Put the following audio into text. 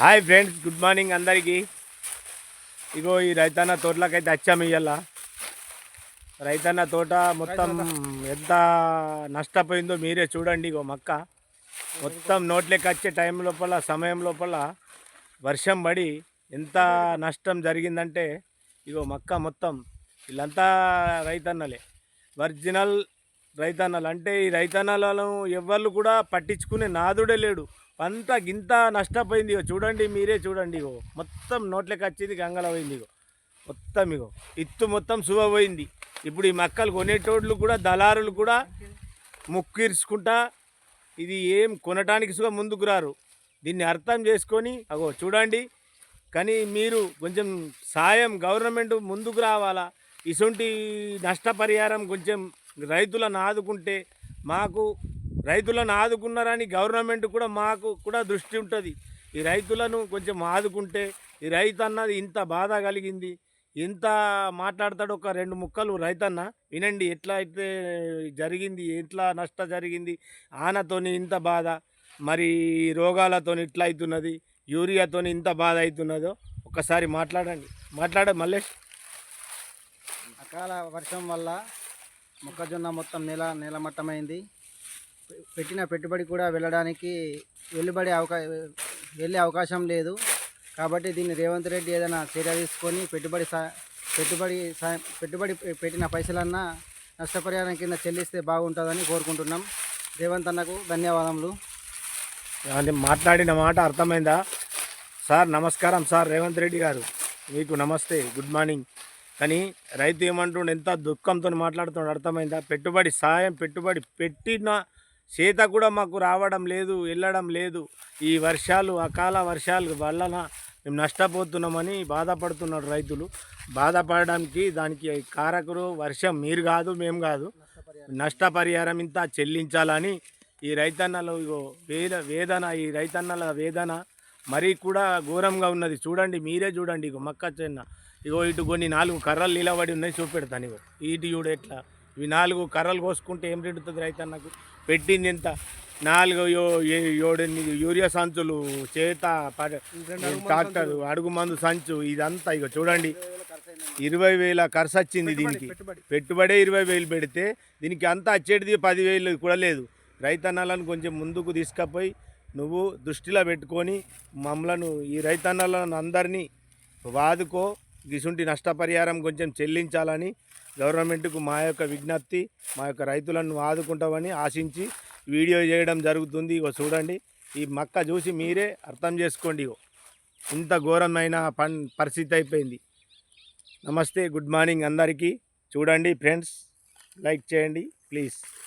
Hi friends, good morning అందరికీ. ఇగో ఈ రైతన్న తోటలకైతే వచ్చాము. ఇవాళ రైతన్న తోట మొత్తం ఎంత నష్టపోయిందో మీరే చూడండి. ఇగో మక్క మొత్తం నోట్లోకి వచ్చే టైం లోపల, సమయం లోపల వర్షం పడి ఎంత నష్టం జరిగిందంటే ఇగో మక్క మొత్తం వీళ్ళంతా రైతన్నలే, ఒరిజినల్ రైతన్నలు. అంటే ఈ రైతన్నలను ఎవరు కూడా పట్టించుకునే నాదుడే లేడు. అంతా గింత నష్టపోయింది. ఇగో చూడండి, మీరే చూడండి. ఇగో మొత్తం నోట్లోకి వచ్చేది గంగల పోయింది. ఇగో మొత్తం ఇగో ఇత్తు మొత్తం శుభ పోయింది. ఇప్పుడు ఈ మక్కలు కొనేటోళ్ళు కూడా, దళారులు కూడా ముక్కిర్చుకుంటా ఇది ఏం కొనటానికి సుగా ముందుకు రారు. దీన్ని అర్థం చేసుకొని అగో చూడండి. కానీ మీరు కొంచెం సాయం గవర్నమెంట్ ముందుకు రావాలా. ఇటువంటి నష్టపరిహారం కొంచెం రైతులను ఆదుకుంటే, మాకు రైతులను ఆదుకున్నారని గవర్నమెంట్ కూడా మాకు కూడా దృష్టి ఉంటుంది. ఈ రైతులను కొంచెం ఆదుకుంటే, ఈ రైతు అన్నది ఇంత బాధ కలిగింది, ఇంత మాట్లాడతాడు. ఒక రెండు ముక్కలు రైతన్న వినండి, ఎట్లా అయితే జరిగింది, ఎట్లా నష్టం జరిగింది. ఆనతోని ఇంత బాధ, మరి రోగాలతో ఇట్లా అవుతున్నది, యూరియాతో ఇంత బాధ అవుతున్నదో ఒకసారి మాట్లాడ మల్లేష్. అకాల వర్షం వల్ల మొక్కజొన్న మొత్తం నేలమట్టమైంది. పెట్టిన పెట్టుబడి కూడా వెళ్ళడానికి వెళ్ళే అవకాశం లేదు. కాబట్టి దీన్ని రేవంత్ రెడ్డి ఏదైనా చర్య తీసుకొని పెట్టుబడి పెట్టిన పైసలన్నా నష్టపరిహారం కింద చెల్లిస్తే బాగుంటుందని కోరుకుంటున్నాం. రేవంత్ అన్నకు ధన్యవాదములు. మాట్లాడిన మాట అర్థమైందా సార్? నమస్కారం సార్ రేవంత్ రెడ్డి గారు, మీకు నమస్తే, గుడ్ మార్నింగ్. కానీ రైతు ఏమంటుండే, ఎంత దుఃఖంతో మాట్లాడుతున్నాడు అర్థమైందా? పెట్టుబడి పెట్టిన చేత కూడా మాకు రావడం లేదు, వెళ్ళడం లేదు. ఈ వర్షాలు, అకాల వర్షాలు వలన మేము నష్టపోతున్నామని బాధపడుతున్నాడు రైతులు. బాధపడడానికి దానికి కారకులు వర్షం మీరు కాదు, మేము కాదు. నష్టపరిహారం ఇంత చెల్లించాలని ఈ రైతన్నలు వేదన, ఈ రైతన్నల వేదన మరీ కూడా ఘోరంగా ఉన్నది. చూడండి, మీరే చూడండి. ఇగో మొక్కజొన్న ఇటు కొన్ని 4 కర్రలు నిలబడి ఉన్నాయి, చూపెడతాను. ఇటు చూడు ఎట్లా. ఇవి 4 కర్రలు కోసుకుంటే ఏం రెడుతుంది రైతన్నకు? పెట్టింది ఎంత? 4-8 యూరియా సంచులు, చేత ట్రాక్టర్, అడుగు మందు సంచు, ఇదంతా. ఇక చూడండి, 20,000 ఖర్చు వచ్చింది దీనికి. పెట్టుబడే 20,000 పెడితే దీనికి అంతా వచ్చేటిది 10,000 కూడా లేదు. రైతన్నలను కొంచెం ముందుకు తీసుకుపోయి నువ్వు దృష్టిలో పెట్టుకొని మమ్మలను, ఈ రైతన్నలను అందరినీ వాదుకో. గిసుంటి నష్టపరిహారం కొంచెం చెల్లించాలని గవర్నమెంట్కు మా యొక్క విజ్ఞప్తి. మా యొక్క రైతులను ఆదుకుంటామని ఆశించి వీడియో చేయడం జరుగుతుంది. ఇగో చూడండి, ఈ మక్క చూసి మీరే అర్థం చేసుకోండి. ఇంత ఘోరమైన పరిస్థితి అయిపోయింది. నమస్తే, గుడ్ మార్నింగ్ అందరికీ. చూడండి ఫ్రెండ్స్, లైక్ చేయండి ప్లీజ్.